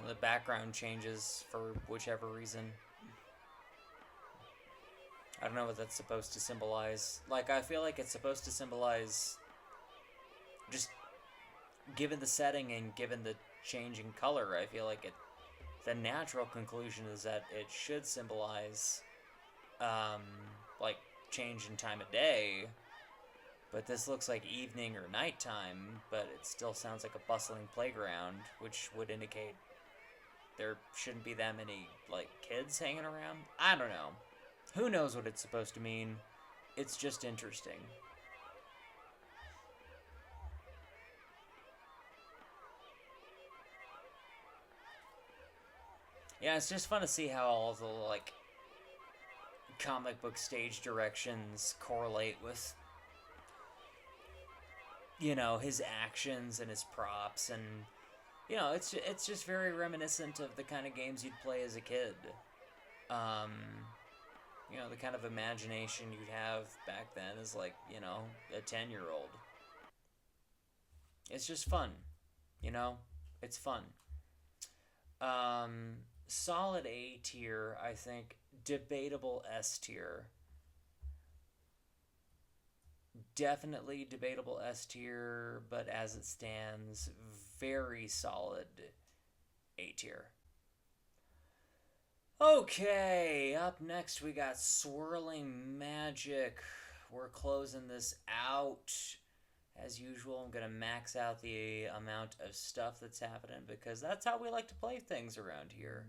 [SPEAKER 1] The background changes for whichever reason. I don't know what that's supposed to symbolize. Like, I feel like it's supposed to symbolize, just given the setting and given the changing color, I feel like the natural conclusion is that it should symbolize, like, change in time of day. But this looks like evening or nighttime, but it still sounds like a bustling playground, which would indicate there shouldn't be that many, like, kids hanging around. I don't know. Who knows what it's supposed to mean? It's just interesting. Yeah, it's just fun to see how all the, like, comic book stage directions correlate with, you know, his actions and his props, and, you know, it's just very reminiscent of the kind of games you'd play as a kid. You know, the kind of imagination you'd have back then as, like, you know, a 10-year-old. It's just fun, you know? It's fun. Solid A tier, I think. Debatable S tier. Definitely debatable S tier, but as it stands, very solid A tier. Okay, up next we got Swirling Magic. We're closing this out. As usual, I'm going to max out the amount of stuff that's happening because that's how we like to play things around here.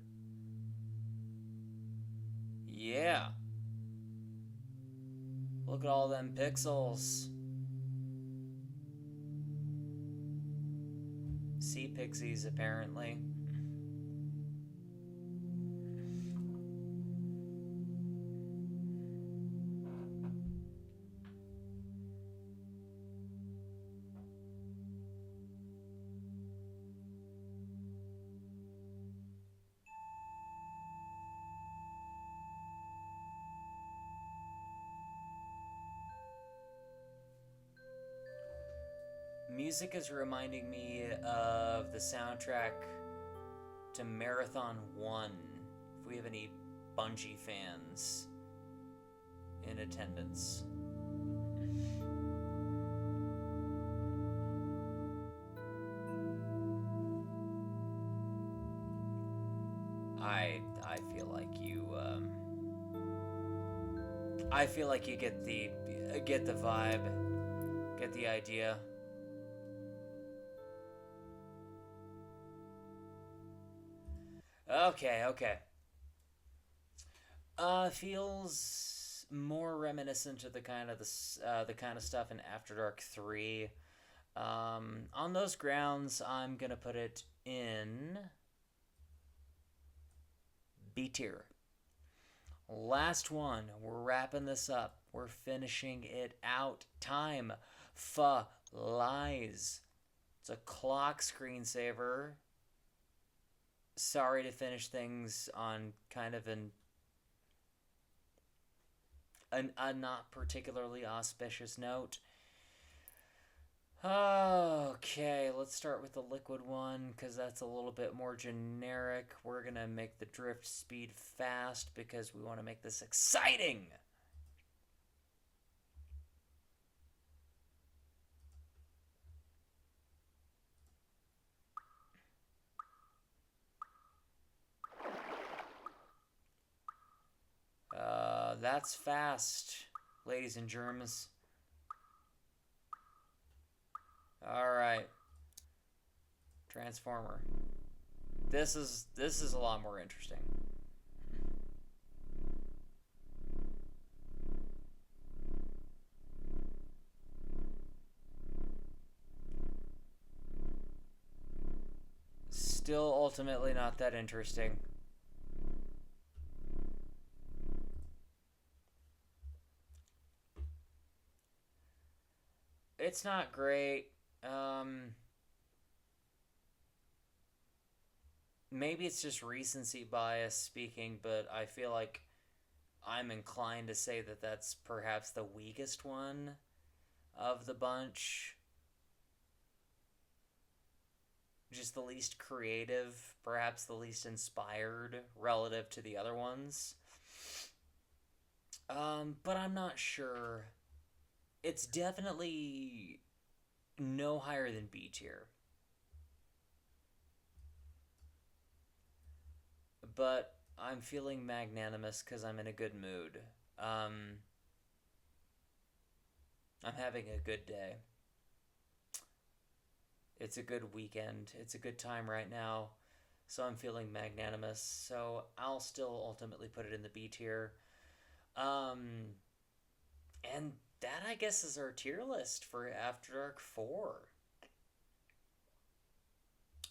[SPEAKER 1] Yeah. Look at all them pixels. Sea pixies, apparently. Music is reminding me of the soundtrack to Marathon 1, if we have any Bungie fans in attendance. I feel like you get the vibe, get the idea. Okay. Feels more reminiscent of the kind of stuff in After Dark 3. On those grounds, I'm gonna put it in B tier. Last one. We're wrapping this up. We're finishing it out. Time flies. It's a clock screensaver. Sorry to finish things on kind of a not particularly auspicious note. Okay, let's start with the liquid one, because that's a little bit more generic. We're going to make the drift speed fast, because we want to make this exciting! That's fast, ladies and germs. Alright. Transformer. This is a lot more interesting. Still ultimately not that interesting. It's not great. Maybe it's just recency bias speaking, but I feel like I'm inclined to say that that's perhaps the weakest one of the bunch. just the least creative, perhaps the least inspired relative to the other ones. But I'm not sure. It's definitely no higher than B tier. But I'm feeling magnanimous because I'm in a good mood. I'm having a good day. It's a good weekend. It's a good time right now. So I'm feeling magnanimous. So I'll still ultimately put it in the B tier. And that, I guess, is our tier list for After Dark 4.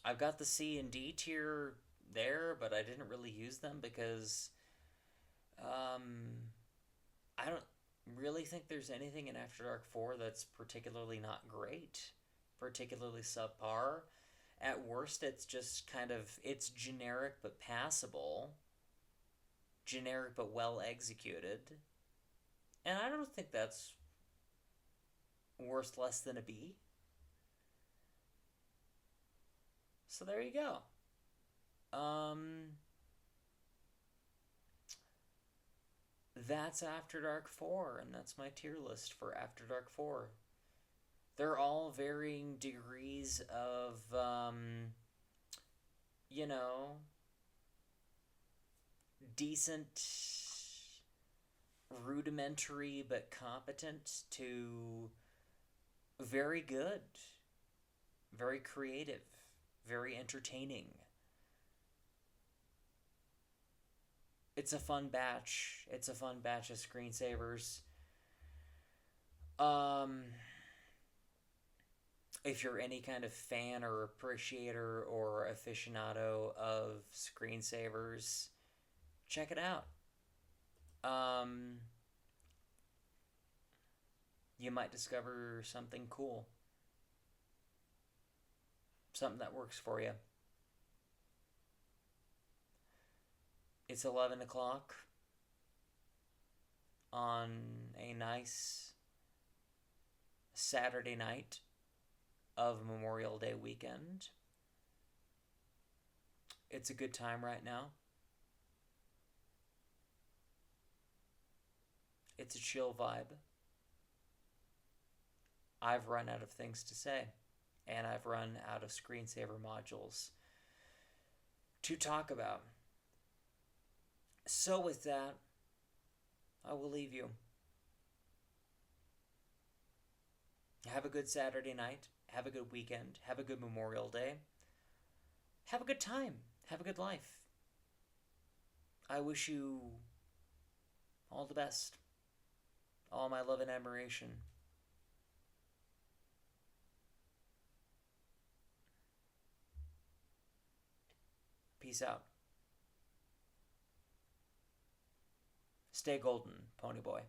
[SPEAKER 1] I've got the C and D tier there, but I didn't really use them because I don't really think there's anything in After Dark 4 that's particularly not great, particularly subpar. At worst, it's just kind of, it's generic but passable, generic but well executed. And I don't think that's worth less than a B. So there you go. That's After Dark 4, and that's my tier list for After Dark 4. They're all varying degrees of, decent, rudimentary, but competent to very good, very creative, very entertaining. It's a fun batch. It's a fun batch of Screensavers. If you're any kind of fan or appreciator or aficionado of Screensavers, check it out. You might discover something cool. Something that works for you. It's 11 o'clock on a nice Saturday night of Memorial Day weekend. It's a good time right now. It's a chill vibe. I've run out of things to say, and I've run out of Screensaver modules to talk about. So with that, I will leave you. Have a good Saturday night. Have a good weekend. Have a good Memorial Day. Have a good time. Have a good life. I wish you all the best. All my love and admiration. Peace out. Stay golden, Pony Boy.